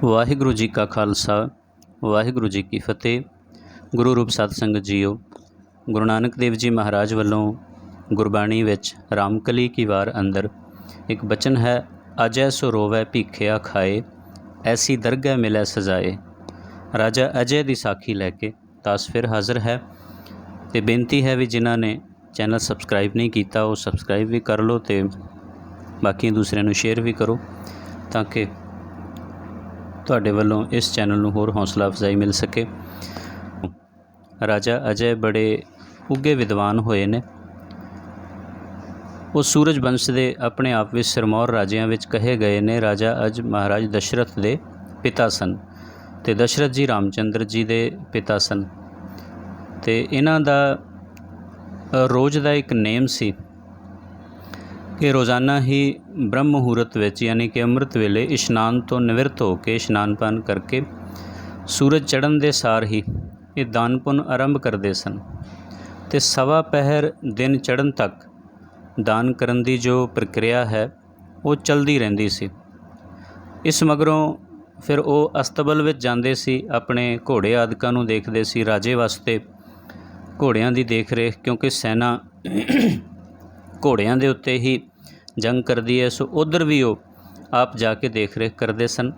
ਵਾਹਿਗੁਰੂ ਜੀ ਕਾ ਖਾਲਸਾ ਵਾਹਿਗੁਰੂ ਜੀ ਕੀ ਫਤਿਹ। ਗੁਰੂ ਰੂਪ ਸਤ ਸੰਗਤ ਜੀਓ, ਗੁਰੂ ਨਾਨਕ ਦੇਵ ਜੀ ਮਹਾਰਾਜ ਵੱਲੋਂ ਗੁਰਬਾਣੀ ਵਿੱਚ ਰਾਮਕਲੀ ਕੀ ਵਾਰ ਅੰਦਰ ਇੱਕ ਬਚਨ ਹੈ, ਅਜੈ ਸੋ ਰੋਵੈ ਭੀਖਿਆ ਖਾਏ, ਐਸੀ ਦਰਗਹਿ ਮਿਲੈ ਸਜਾਏ। ਰਾਜਾ ਅਜੈ ਦੀ ਸਾਖੀ ਲੈ ਕੇ ਤਾਸ ਫਿਰ ਹਾਜ਼ਰ ਹੈ ਅਤੇ ਬੇਨਤੀ ਹੈ ਵੀ ਜਿਨ੍ਹਾਂ ਨੇ ਚੈਨਲ ਸਬਸਕ੍ਰਾਈਬ ਨਹੀਂ ਕੀਤਾ ਉਹ ਸਬਸਕ੍ਰਾਈਬ ਵੀ ਕਰ ਲਓ ਅਤੇ ਬਾਕੀ ਦੂਸਰਿਆਂ ਨੂੰ ਸ਼ੇਅਰ ਵੀ ਕਰੋ ਤਾਂ ਕਿ ਤੁਹਾਡੇ ਵੱਲੋਂ ਇਸ ਚੈਨਲ ਨੂੰ ਹੋਰ ਹੌਸਲਾ ਅਫਜ਼ਾਈ ਮਿਲ ਸਕੇ। ਰਾਜਾ ਅਜੈ ਬੜੇ ਉੱਘੇ ਵਿਦਵਾਨ ਹੋਏ ਨੇ। ਉਹ ਸੂਰਜ ਵੰਸ਼ ਦੇ ਆਪਣੇ ਆਪ ਵਿੱਚ ਸਿਰਮੌਰ ਰਾਜਿਆਂ ਵਿੱਚ ਕਹੇ ਗਏ ਨੇ। ਰਾਜਾ ਅਜ ਮਹਾਰਾਜ ਦਸ਼ਰਥ ਦੇ ਪਿਤਾ ਸਨ ਅਤੇ ਦਸ਼ਰਥ ਜੀ ਰਾਮਚੰਦਰ ਜੀ ਦੇ ਪਿਤਾ ਸਨ ਅਤੇ ਇਹਨਾਂ ਦਾ ਰੋਜ਼ ਦਾ ਇੱਕ ਨੇਮ ਸੀ ਕਿ ਰੋਜ਼ਾਨਾ ਹੀ ਬ੍ਰਹਮ ਮੁਹੂਰਤ ਵਿੱਚ ਯਾਨੀ ਕਿ ਅੰਮ੍ਰਿਤ ਵੇਲੇ ਇਸ਼ਨਾਨ ਤੋਂ ਨਿਵਰਤ ਹੋ ਕੇ ਇਸ਼ਨਾਨ ਪਾਨ ਕਰਕੇ ਸੂਰਜ ਚੜ੍ਹਨ ਦੇ ਸਾਰ ਹੀ ਇਹ ਦਾਨ ਪੁੰਨ ਆਰੰਭ ਕਰਦੇ ਸਨ ਅਤੇ ਸਵਾ ਪਹਿਰ ਦਿਨ ਚੜ੍ਹਨ ਤੱਕ ਦਾਨ ਕਰਨ ਦੀ ਜੋ ਪ੍ਰਕਿਰਿਆ ਹੈ ਉਹ ਚਲਦੀ ਰਹਿੰਦੀ ਸੀ। ਇਸ ਮਗਰੋਂ ਫਿਰ ਉਹ ਅਸਤਬਲ ਵਿੱਚ ਜਾਂਦੇ ਸੀ, ਆਪਣੇ ਘੋੜੇ ਆਦਿਕਾਂ ਨੂੰ ਦੇਖਦੇ ਸੀ। ਰਾਜੇ ਵਾਸਤੇ ਘੋੜਿਆਂ ਦੀ ਦੇਖ ਰੇਖ, ਕਿਉਂਕਿ ਸੈਨਾ ਘੋੜਿਆਂ ਦੇ ਉੱਤੇ ਹੀ ਜੰਗ ਕਰਦੀ ਹੈ, ਸੋ ਉੱਧਰ ਵੀ ਉਹ ਆਪ ਜਾ ਕੇ ਦੇਖ ਰੇਖ ਕਰਦੇ ਸਨ।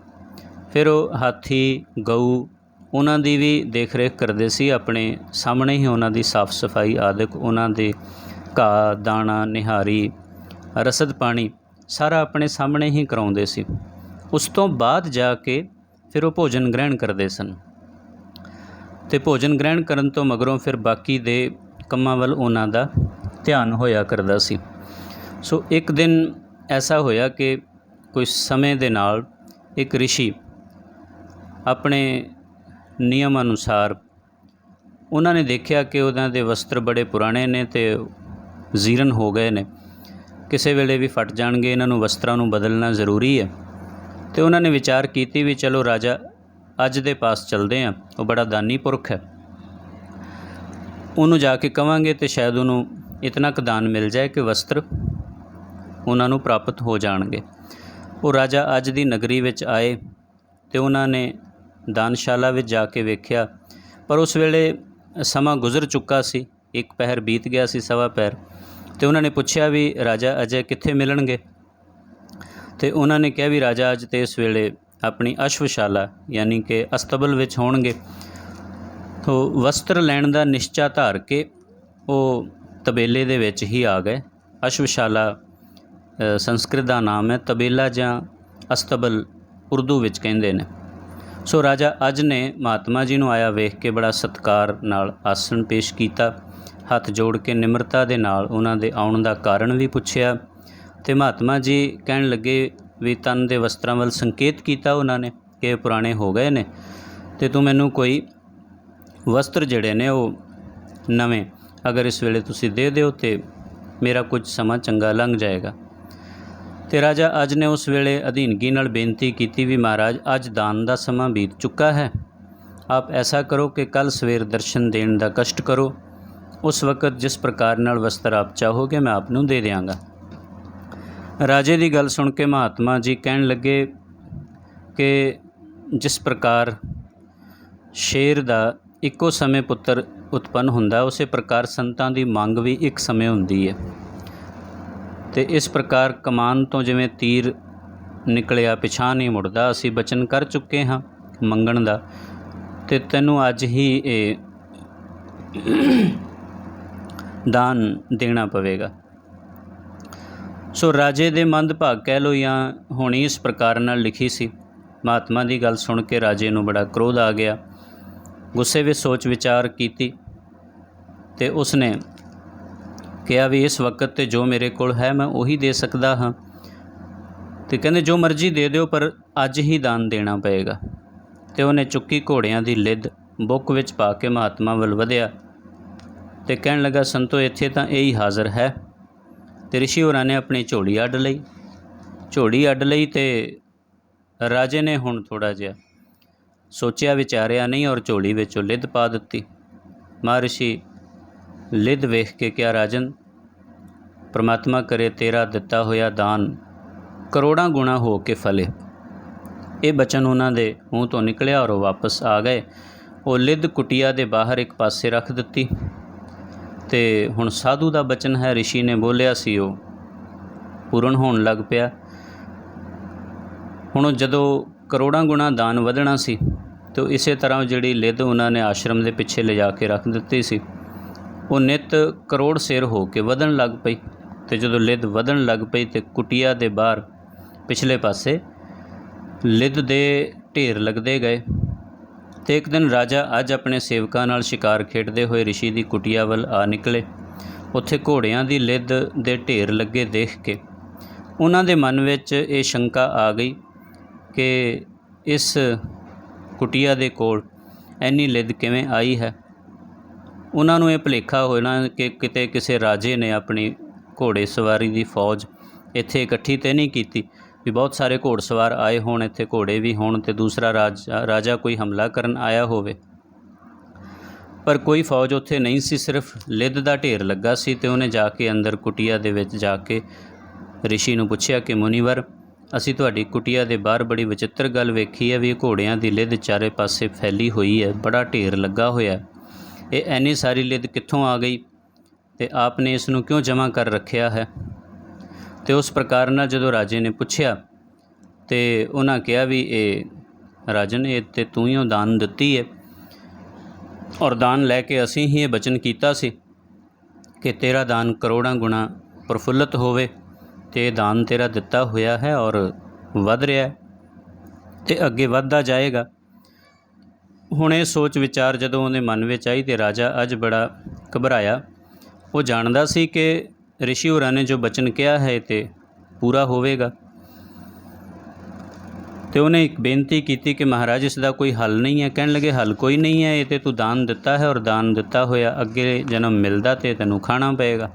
ਫਿਰ ਉਹ ਹਾਥੀ ਗਊ ਉਹਨਾਂ ਦੀ ਵੀ ਦੇਖ ਰੇਖ ਕਰਦੇ ਸੀ, ਆਪਣੇ ਸਾਹਮਣੇ ਹੀ ਉਹਨਾਂ ਦੀ ਸਾਫ ਸਫਾਈ ਆਦਿਕ, ਉਹਨਾਂ ਦੇ ਘਾਹ ਦਾਣਾ ਨਿਹਾਰੀ ਰਸਦ ਪਾਣੀ ਸਾਰਾ ਆਪਣੇ ਸਾਹਮਣੇ ਹੀ ਕਰਾਉਂਦੇ ਸੀ। ਉਸ ਤੋਂ ਬਾਅਦ ਜਾ ਕੇ ਫਿਰ ਉਹ ਭੋਜਨ ਗ੍ਰਹਿਣ ਕਰਦੇ ਸਨ ਅਤੇ ਭੋਜਨ ਗ੍ਰਹਿਣ ਕਰਨ ਤੋਂ ਮਗਰੋਂ ਫਿਰ ਬਾਕੀ ਦੇ ਕੰਮਾਂ ਵੱਲ ਉਹਨਾਂ ਦਾ ਧਿਆਨ ਹੋਇਆ ਕਰਦਾ ਸੀ। ਸੋ ਇੱਕ ਦਿਨ ਐਸਾ ਹੋਇਆ ਕਿ ਕੋਈ ਸਮੇਂ ਦੇ ਨਾਲ ਇੱਕ ਰਿਸ਼ੀ ਆਪਣੇ ਨਿਯਮ ਅਨੁਸਾਰ ਉਹਨਾਂ ਨੇ ਦੇਖਿਆ ਕਿ ਉਹਨਾਂ ਦੇ ਵਸਤਰ ਬੜੇ ਪੁਰਾਣੇ ਨੇ ਅਤੇ ਜ਼ੀਰਨ ਹੋ ਗਏ ਨੇ, ਕਿਸੇ ਵੇਲੇ ਵੀ ਫਟ ਜਾਣਗੇ, ਇਹਨਾਂ ਨੂੰ ਵਸਤਰਾਂ ਨੂੰ ਬਦਲਣਾ ਜ਼ਰੂਰੀ ਹੈ। ਅਤੇ ਉਹਨਾਂ ਨੇ ਵਿਚਾਰ ਕੀਤੀ ਵੀ ਚਲੋ ਰਾਜਾ ਅੱਜ ਦੇ ਪਾਸ ਚਲਦੇ ਹਾਂ, ਉਹ ਬੜਾ ਦਾਨੀ ਪੁਰਖ ਹੈ, ਉਹਨੂੰ ਜਾ ਕੇ ਕਹਾਂਗੇ ਅਤੇ ਸ਼ਾਇਦ ਉਹਨੂੰ ਇਤਨਾ ਕੁ ਦਾਨ ਮਿਲ ਜਾਏ ਕਿ ਵਸਤਰ ਉਹਨਾਂ ਨੂੰ ਪ੍ਰਾਪਤ ਹੋ ਜਾਣਗੇ। ਉਹ ਰਾਜਾ ਅੱਜ ਦੀ ਨਗਰੀ ਵਿੱਚ ਆਏ ਅਤੇ ਉਹਨਾਂ ਨੇ ਦਾਨਸ਼ਾਲਾ ਵਿੱਚ ਜਾ ਕੇ ਵੇਖਿਆ, ਪਰ ਉਸ ਵੇਲੇ ਸਮਾਂ ਗੁਜ਼ਰ ਚੁੱਕਾ ਸੀ, ਇੱਕ ਪਹਿਰ ਬੀਤ ਗਿਆ ਸੀ, ਸਵਾ ਪਹਿਰ। ਅਤੇ ਉਹਨਾਂ ਨੇ ਪੁੱਛਿਆ ਵੀ ਰਾਜਾ ਅਜੈ ਕਿੱਥੇ ਮਿਲਣਗੇ, ਅਤੇ ਉਹਨਾਂ ਨੇ ਕਿਹਾ ਵੀ ਰਾਜਾ ਅੱਜ ਤੇ ਇਸ ਵੇਲੇ ਆਪਣੀ ਅਸ਼ਵਸ਼ਾਲਾ ਯਾਨੀ ਕਿ ਅਸਤਬਲ ਵਿੱਚ ਹੋਣਗੇ। ਤੋ ਵਸਤਰ ਲੈਣ ਦਾ ਨਿਸ਼ਚਾ ਧਾਰ ਕੇ ਉਹ ਤਬੇਲੇ ਦੇ ਵਿੱਚ ਹੀ ਆ ਗਏ। ਅਸ਼ਵਸ਼ਾਲਾ ਸੰਸਕ੍ਰਿਤ ਦਾ ਨਾਮ ਹੈ, ਤਬੇਲਾ ਜਾਂ ਅਸਤਬਲ ਉਰਦੂ ਵਿੱਚ ਕਹਿੰਦੇ ਨੇ। ਸੋ ਰਾਜਾ ਅਜ ਨੇ ਮਹਾਤਮਾ ਜੀ ਨੂੰ ਆਇਆ ਵੇਖ ਕੇ ਬੜਾ ਸਤਿਕਾਰ ਨਾਲ ਆਸਣ ਪੇਸ਼ ਕੀਤਾ, ਹੱਥ ਜੋੜ ਕੇ ਨਿਮਰਤਾ ਦੇ ਨਾਲ ਉਹਨਾਂ ਦੇ ਆਉਣ ਦਾ ਕਾਰਨ ਵੀ ਪੁੱਛਿਆ ਅਤੇ ਮਹਾਤਮਾ ਜੀ ਕਹਿਣ ਲੱਗੇ ਵੀ ਤਨ ਦੇ ਵਸਤਰਾਂ ਵੱਲ ਸੰਕੇਤ ਕੀਤਾ ਉਹਨਾਂ ਨੇ ਕਿ ਇਹ ਪੁਰਾਣੇ ਹੋ ਗਏ ਨੇ ਅਤੇ ਤੂੰ ਮੈਨੂੰ ਕੋਈ ਵਸਤਰ ਜਿਹੜੇ ਨੇ ਉਹ ਨਵੇਂ ਅਗਰ ਇਸ ਵੇਲੇ ਤੁਸੀਂ ਦੇ ਦਿਓ ਤਾਂ ਮੇਰਾ ਕੁਝ ਸਮਾਂ ਚੰਗਾ ਲੰਘ ਜਾਏਗਾ। ਅਤੇ ਰਾਜਾ ਅਜ ਨੇ ਉਸ ਵੇਲੇ ਅਧੀਨਗੀ ਨਾਲ ਬੇਨਤੀ ਕੀਤੀ ਵੀ ਮਹਾਰਾਜ ਅੱਜ ਦਾਨ ਦਾ ਸਮਾਂ ਬੀਤ ਚੁੱਕਾ ਹੈ, ਆਪ ਐਸਾ ਕਰੋ ਕਿ ਕੱਲ੍ਹ ਸਵੇਰ ਦਰਸ਼ਨ ਦੇਣ ਦਾ ਕਸ਼ਟ ਕਰੋ, ਉਸ ਵਕਤ ਜਿਸ ਪ੍ਰਕਾਰ ਨਾਲ ਵਸਤਰ ਆਪ ਚਾਹੋਗੇ ਮੈਂ ਆਪ ਨੂੰ ਦੇ ਦਿਆਂਗਾ। ਰਾਜੇ ਦੀ ਗੱਲ ਸੁਣ ਕੇ ਮਹਾਤਮਾ ਜੀ ਕਹਿਣ ਲੱਗੇ ਕਿ ਜਿਸ ਪ੍ਰਕਾਰ ਸ਼ੇਰ ਦਾ ਇੱਕੋ ਸਮੇਂ ਪੁੱਤਰ ਉਤਪੰਨ ਹੁੰਦਾ, ਉਸੇ ਪ੍ਰਕਾਰ ਸੰਤਾਂ ਦੀ ਮੰਗ ਵੀ ਇੱਕ ਸਮੇਂ ਹੁੰਦੀ ਹੈ ਅਤੇ ਇਸ ਪ੍ਰਕਾਰ ਕਮਾਨ ਤੋਂ ਜਿਵੇਂ ਤੀਰ ਨਿਕਲਿਆ ਪਿਛਾਂਹ ਨਹੀਂ ਮੁੜਦਾ, ਅਸੀਂ ਬਚਨ ਕਰ ਚੁੱਕੇ ਹਾਂ ਮੰਗਣ ਦਾ ਅਤੇ ਤੈਨੂੰ ਅੱਜ ਹੀ ਇਹ ਦਾਨ ਦੇਣਾ ਪਵੇਗਾ। ਸੋ ਰਾਜੇ ਦੇ ਮੰਦਭਾਗ ਕਹਿ ਲਓ ਜਾਂ ਹੋਣੀ ਇਸ ਪ੍ਰਕਾਰ ਨਾਲ ਲਿਖੀ ਸੀ। ਮਹਾਤਮਾ ਦੀ ਗੱਲ ਸੁਣ ਕੇ ਰਾਜੇ ਨੂੰ ਬੜਾ ਕ੍ਰੋਧ ਆ ਗਿਆ, ਗੁੱਸੇ ਵਿੱਚ ਸੋਚ ਵਿਚਾਰ ਕੀਤੀ ਅਤੇ ਉਸਨੇ ਕਿਹਾ ਵੀ ਇਸ ਵਕਤ 'ਤੇ ਜੋ ਮੇਰੇ ਕੋਲ ਹੈ ਮੈਂ ਉਹੀ ਦੇ ਸਕਦਾ ਹਾਂ ਅਤੇ ਕਹਿੰਦੇ ਜੋ ਮਰਜ਼ੀ ਦੇ ਦਿਓ ਪਰ ਅੱਜ ਹੀ ਦਾਨ ਦੇਣਾ ਪਏਗਾ। ਅਤੇ ਉਹਨੇ ਚੁੱਕੀ ਘੋੜਿਆਂ ਦੀ ਲਿੱਦ ਬੁੱਕ ਵਿੱਚ ਪਾ ਕੇ ਮਹਾਤਮਾ ਵੱਲ ਵਧਿਆ ਅਤੇ ਕਹਿਣ ਲੱਗਾ ਸੰਤੋ ਇੱਥੇ ਤਾਂ ਇਹ ਹੀ ਹਾਜ਼ਰ ਹੈ। ਅਤੇ ਰਿਸ਼ੀ ਹੋਰਾਂ ਨੇ ਆਪਣੀ ਝੋਲੀ ਅੱਡ ਲਈ ਅਤੇ ਰਾਜੇ ਨੇ ਹੁਣ ਥੋੜ੍ਹਾ ਜਿਹਾ ਸੋਚਿਆ ਵਿਚਾਰਿਆ ਨਹੀਂ ਔਰ ਝੋਲੀ ਵਿੱਚੋਂ ਲਿੱਦ ਪਾ ਦਿੱਤੀ। ਮਹਾਰਿਸ਼ੀ ਲਿੱਦ ਵੇਖ ਕੇ ਕਿਹਾ ਰਾਜਨ ਪਰਮਾਤਮਾ ਕਰੇ ਤੇਰਾ ਦਿੱਤਾ ਹੋਇਆ ਦਾਨ ਕਰੋੜਾਂ ਗੁਣਾ ਹੋ ਕੇ ਫਲੇ। ये बचन उन्होंने मूँह तो निकलिया और वो वापस आ गए। वो लिद कुटिया के बाहर एक पासे रख दिती। तो हुण साधु का बचन है, ऋषि ने बोलिया सी, वो पूर्ण होण लग पिया। हुण जदों करोड़ां गुणा दान वधना सी, तो इस तरह जिहड़ी लिद उन्होंने आश्रम के पिछे ले जाके रख दिती सी, वो नित करोड़ सिर हो के वधन लग पई। तो जदों लिद वधन लग पई तो कुटिया के बाहर पिछले पासे लिद दे ढेर लगते गए। तो एक दिन राजा अज अपने सेवकां नाल शिकार खेडदे हुए ऋषि की कुटिया वल आ निकले। उत्थे घोड़ियां की लिद दे ढेर लगे देख के उन्हां दे मन विच ये शंका आ गई कि इस कुटिया दे कोल इन्नी लिद किवें आई है। उन्हां नूं ये भुलेखा होना कि किते किसी राजे ने अपनी घोड़े सवारी की फौज इत्थे इकट्ठी तो नहीं की भी बहुत सारे घोड़सवार आए होण, इत्थे घोड़े भी होण ते दूसरा राजा कोई हमला करन आया होवे। पर कोई फौज उत्थे नहीं सी, सिर्फ लिद दा ढेर लगा सी। ते उहने जाके अंदर कुटिया दे विच जाके ऋषि नूं पुछया कि मुनिवर, असीं तुहाडी कुटिया दे बाहर बड़ी विचित्र गल वेखी है भी घोड़ियां दी लिद चारे पासे फैली हुई है, बड़ा ढेर लगा होया। ये इन्नी सारी लिद कित्थों आ गई ते आपने इस नूं क्यों जमा कर रखिया है। तो उस प्रकार नाल जदों राजे ने पुछया तो उन्हां कहा भी ये राजन, ये ते तूं ही दान दित्ती है और दान लैके असीं ही ये बचन कीता सी कि तेरा दान करोड़ां गुणा प्रफुल्लित होवे। ते दान तेरा दिता होया है और वध रहा है ते अगे वधदा जाएगा। हुण ये सोच विचार जदों उहदे मन विच आई तो राजा अज बड़ा घबराया। वो जानदा सी कि ऋषि होरां ने जो बचन किया है तो पूरा होवेगा। तो उन्हें एक बेनती की कि महाराज इसका कोई हल नहीं है। कहने लगे हल कोई नहीं है, ये तो तू दान दिता है और दान दिता होया अगे जन्म मिलदा तो तैनूं खाना पेगा।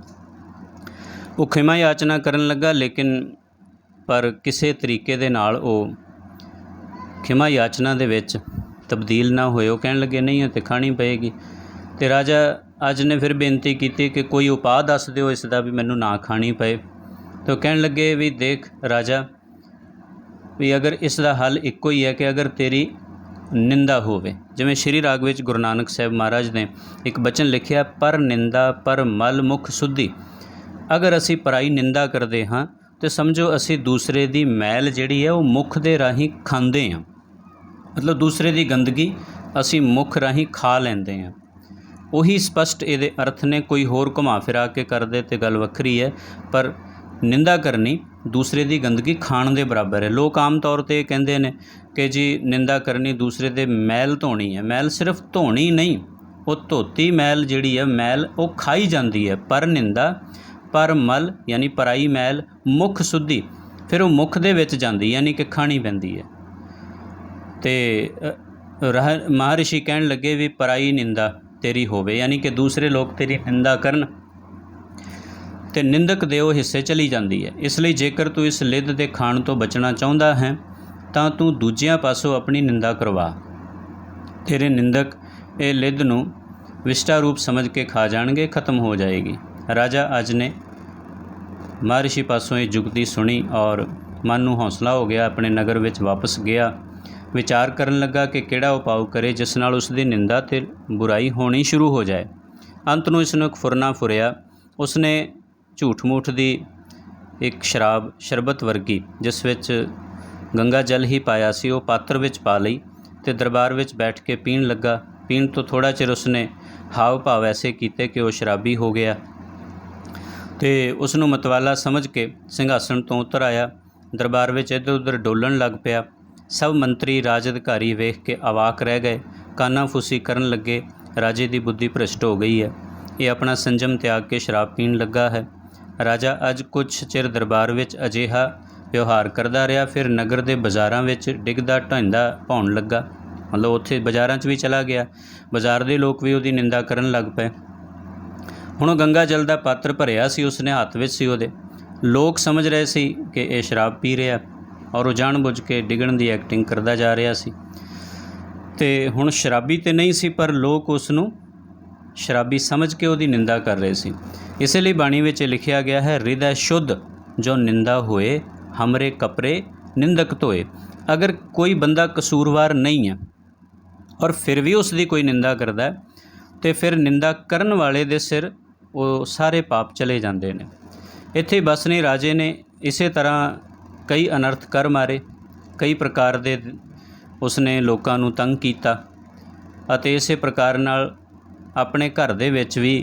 वो खिमा याचना करन लगा, लेकिन पर किसी तरीके दे नाल वो खिमा याचना दे विच तब्दील ना होए। वो कहने लगे नहीं तो खानी पेगी। तो राजा अज ने फिर बेनती की कि कोई उपाय दस दिओ इसका भी मैनूं ना खानी पे। तो कहने लगे भी देख राजा, भी अगर इसका हल इक्को ही है कि अगर तेरी निंदा होवे, जिवें श्री राग विच गुरु नानक साहब महाराज ने एक बचन लिखिया, पर निंदा पर मल मुख शुद्धि। अगर असी पराई निंदा करते हाँ तो समझो असी दूसरे की मैल जिहड़ी है वो मुख दे राही खांदे हाँ, मतलब दूसरे की गंदगी असी मुख राही खा लैंदे हाँ। उही स्पष्ट ये अर्थ ने, कोई होर घुमा फिरा के कर दे तो गल वखरी है, पर निंदा करनी दूसरे की गंदगी खाण दे बराबर है। लोग आम तौर पर कहते हैं कि जी निंदा करनी दूसरे दे मैल धोनी है। मैल सिर्फ धोनी नहीं, वो धोती मैल जिहड़ी है मैल वो खाई जाती है। पर निंदा पर मल यानी पराई मैल मुख शुद्धि, फिर वो मुख दे विच जांदी यानी कि खानी पैंदी है। तो महर्षि कहन लगे भी पराई निंदा तेरी होवे यानी कि दूसरे लोग तेरी निंदा करन ते निंदक दे वो हिस्से चली जाती है। इसलिए जेकर तू इस लिद दे खाण तो बचना चाहुंदा है तां तू दूजियां पासों अपनी निंदा करवा। तेरे निंदक ये लिद नूं विष्टा रूप समझ के खा जाणगे, खत्म हो जाएगी। राजा अज ने महर्षि पासों ये जुगती सुनी और मन नूं हौसला हो गया, अपने नगर विच वापस गया। विचार करन लगा कि किहड़ा उपाव करे जिस नाल उसकी निंदा ते बुराई होनी शुरू हो जाए। अंत नूं इसनूं एक फुरना फुरिया। उसने झूठ मूठ दी एक शरबत वर्गी जिस विच गंगा जल ही पाया सी, वो पात्र विच पा लई ते दरबार विच बैठ के पीण लगा। पीण तो थोड़ा चिर उसने हाव भाव ऐसे किए कि वह शराबी हो गया। तो उसनूं मतवाला समझ के सिंघासन तो उतर आया, दरबार विच इधर उधर डोलण लग पिया। सब मंत्री राज अधिकारी वेख के अवाक रह गए, काना फूसी करन लगे। राजे की बुद्धि भ्रष्ट हो गई है, ये अपना संजम त्याग के शराब पीण लगा है। राजा अज कुछ चिर दरबार विच अजिहा व्यवहार करता रहा, फिर नगर के बाज़ारां विच डिगदा ढांदा भौण लगा, मतलब उत्थे बाज़ारां 'च भी चला गया। बाज़ार के लोग भी उसकी निंदा करन लग पे। हुण गंगा जल का पात्र भरिया सी, उसने हत्थ विच सी उहदे। लोग समझ रहे सी कि यह शराब पी रहा और वो जानबुझ के डिगण की एक्टिंग करता जा रहा सी। ते हुण शराबी तो नहीं सी, पर लोग उसनूं शराबी समझ के उसकी निंदा कर रहे सी। इसलिए बाणी विच लिखिया गया है, हृदय शुद्ध जो निंदा होए हमरे कपरे निंदक धोए। अगर कोई बंदा कसूरवार नहीं है और फिर भी उसकी कोई निंदा करता है तो फिर निंदा करन वाले दे सिर वो सारे पाप चले जाते हैं। इत्थे बस नहीं, राजे ने इसे तरह कई अनर्थ कर मारे, कई प्रकार दे उसने लोगों नूं तंग कीता अते इसे प्रकार नाल अपने घर दे विच भी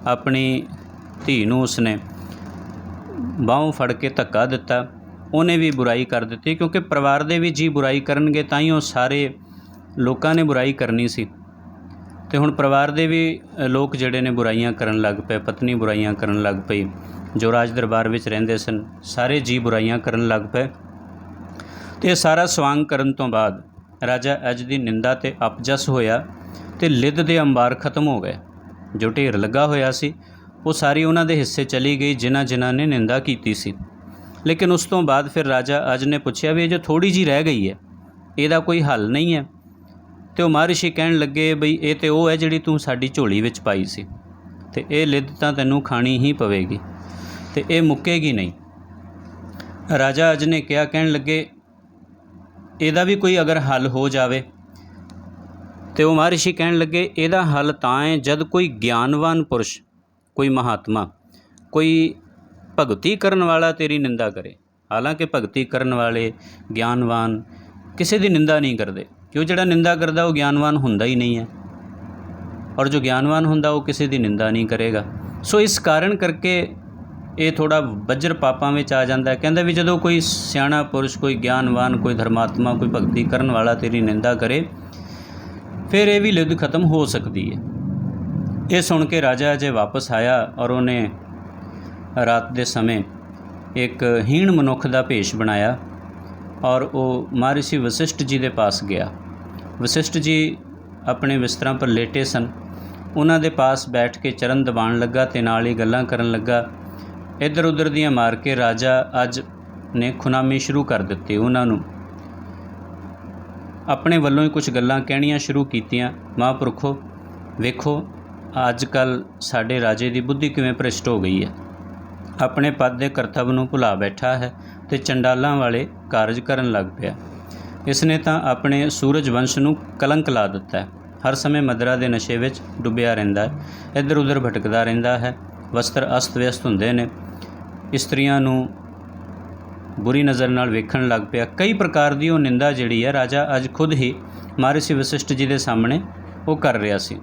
अपनी धी नूं उसने बाहों फड़ के धक्का दिता, उन्हें भी बुराई कर दी, क्योंकि परिवार दे भी जी बुराई करनगे तां ही वो सारे लोगों ने बुराई करनी सी। तो हुण परिवार दे भी लोग जिहड़े ने बुराइयां करन लग पे, पत्नी बुराइयां करन लग पई, जो राज दरबार विच रहिंदे सन सारे जी बुराइयां करन लग पे। तो यह सारा सवांग करन तो बाद राजा अज की निंदा ते अपजस होया ते लिद दे अंबार खत्म हो गए। जो ढेर लगा होया सी वो सारी उन्हां दे हिस्से चली गई जिन्हां जिन्हां ने निंदा कीती सी। लेकिन उस तो बाद फिर राजा अज ने पूछया भी जो थोड़ी जी रह गई है ਇਹਦਾ कोई हल नहीं है। तो महर्षि कहन लगे बई ये तो वो है जिहड़ी तूं साडी झोली विच पाई सी, ते ये लिद तां तैनूं खानी ही पवेगी ते ये मुक्केगी नहीं। राजा अज ने कहा, कहन लगे ਇਹਦਾ भी कोई अगर हल हो जाए। तो वो महर्षि कहन लगे ਇਹਦਾ हल तां है जद कोई ज्ञानवान पुरुष, कोई महात्मा, कोई भगती करन वाला तेरी निंदा करे। हालांकि भगती करन वाले ज्ञानवान किसी की निंदा नहीं करते, क्यों जिहड़ा निंदा करता वो ज्ञानवान हुंदा ही नहीं है, और जो ज्ञानवान हुंदा वो किसी की निंदा नहीं करेगा। सो इस कारण करके ये थोड़ा वज्र पापां में आ जाता है। कहता भी जदों कोई सियाणा पुरुष, कोई ज्ञानवान, कोई धर्मात्मा, कोई भगती करन वाला तेरी निंदा करे फिर ये भी लिद खत्म हो सकती है। ये सुन के राजा अजे वापस आया और उन्हें रात के समय एक हीण मनुख का भेष बनाया और वो महर्षि वशिष्ठ जी के पास गया। वशिष्ठ जी अपने बिस्तरां पर लेटे सन, उन्हां दे पास बैठ के चरण दबाण लगा ते नाल ही गल्लां करन लगा। इधर उधर दियां मार के राजा अज ने खुनामी शुरू कर दित्ती। उन्हां नूं अपने वल्लों ही कुछ गल्लां कहणियां शुरू कीतियां। महापुरखो वेखो अजकल साडे राजे की बुद्धि किवें भ्रिष्ट हो गई है, अपने पद के करतब नूं भुला बैठा है ते चंडालां वाले कारज करन लग पिया। इसने तां अपने सूरज वंश नूं कलंक ला दिता है। हर समय मदरा के नशे विच डुबिया रहिंदा है, इधर उधर भटकदा रहिंदा है, वस्त्र अस्त व्यस्त हुंदे ने, इस्त्रियां नूं बुरी नज़र नाल वेखण लग पिया। कई प्रकार की वो निंदा जिहड़ी है राजा अज खुद ही महर्षि वशिष्ठ जी के सामने वो कर रहा सी।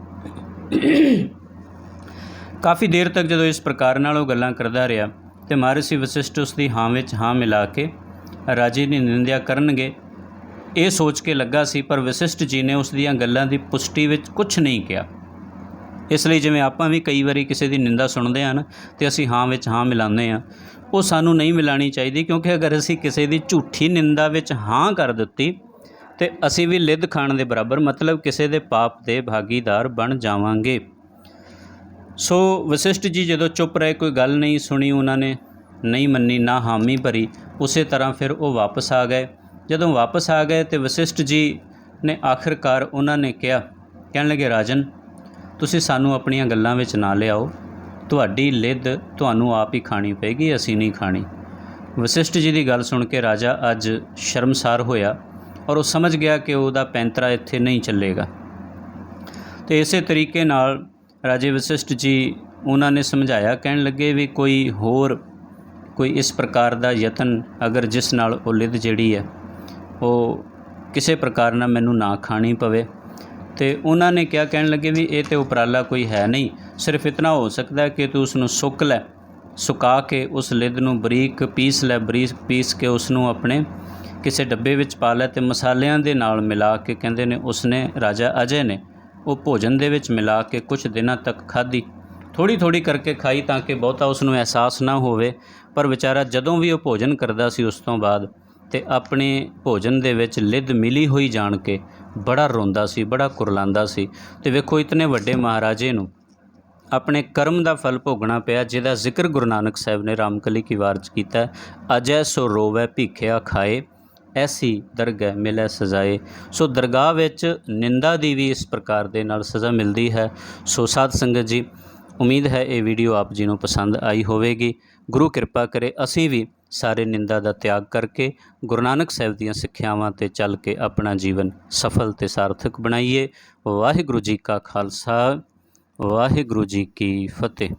काफ़ी देर तक जो इस प्रकार नाल वो गल्लां करदा रहा तो महर्षि वशिष्ठ उसकी हाँ विच हाँ मिला के राजे की निंदा करनगे ये सोच के लगा सी, पर वशिष्ठ जी ने उस दियां गल्लां दी पुष्टि विच कुछ नहीं किया। इसलिए जिवें आपां भी कई वारी किसी की निंदा सुनते हैं तो असीं हाँ विच हाँ मिलाने हैं, वो सानूं नहीं मिलानी चाहिए, क्योंकि अगर असीं किसी की झूठी निंदा विच हाँ कर दित्ती तो असीं भी लिद खाण दे बराबर, मतलब किसी के पाप के भागीदार बन जावांगे। सो वशिष्ठ जी जदों चुप रहे, कोई गल नहीं सुनी, उन्होंने नहीं मन्नी, ना हामी भरी, उस तरह फिर वो वापस आ गए। जदों वापस आ गए तो वशिष्ठ जी ने आखिरकार उन्होंने कहा, कहन लगे राजन तुसीं सानूं अपणियां गल्लां विच ना लिआओ, तुहाडी लिद तुहानूं आप ही खानी पेगी, असीं नहीं खानी। वशिष्ठ जी की गल सुन के राजा अज शर्मसार होया और वो समझ गया कि उहदा पैंतरा इत्थे नहीं चलेगा। तो इस तरीके नाल राजे वशिष्ठ जी उन्होंने समझाया, कहन लगे भी कोई होर कोई इस प्रकार का यतन अगर जिस नाल वो लिद जिहड़ी है वो किसी प्रकार ना मैनू ना खानी पवे। तो उन्होंने क्या कहन लगे भी ये तो उपराला कोई है नहीं, सिर्फ इतना हो सकता है कि तू उसनूं सुक लै, सुका के उस लिद नूं बरीक पीस लै, बरीक पीस के उसनूं अपने किसी डब्बे विच पा लै ते मसालियां दे नाल मिला के कहंदे ने उसने राजा अजय ने वो भोजन दे विच मिला के कुछ दिनों तक खाधी, थोड़ी थोड़ी करके खाई ताकि बहुता उसनूं एहसास ना होवे। पर विचारा जदों भी वो भोजन करदा सी उस तो बाद ते अपने भोजन दे विच लिद मिली हुई जान के बड़ा रोंदा सी, बड़ा कुरलांदा सी। ते वेखो इतने वड्डे महाराजे नूं अपने कर्म का फल भोगना पिया, जिहदा जिक्र गुरु नानक साहिब ने रामकली की वार च कीता है, अजय सो रोवै भीखिया खाए, ऐसी दरगाह मिले सजाए। सो दरगाह विच निंदा दी भी इस प्रकार दे नाल सज़ा मिलती है। सो साध संगत जी, उम्मीद है ये वीडियो आप जी नूं पसंद आई होवेगी। गुरु किरपा करे असीं भी ਸਾਰੇ ਨਿੰਦਾ ਦਾ ਤਿਆਗ ਕਰਕੇ ਗੁਰੂ ਨਾਨਕ ਸਾਹਿਬ ਦੀਆਂ ਸਿੱਖਿਆਵਾਂ 'ਤੇ ਚੱਲ ਕੇ ਆਪਣਾ ਜੀਵਨ ਸਫਲ ਅਤੇ ਸਾਰਥਕ ਬਣਾਈਏ। ਵਾਹਿਗੁਰੂ ਜੀ ਕਾ ਖਾਲਸਾ, ਵਾਹਿਗੁਰੂ ਜੀ ਕੀ ਫਤਿਹ।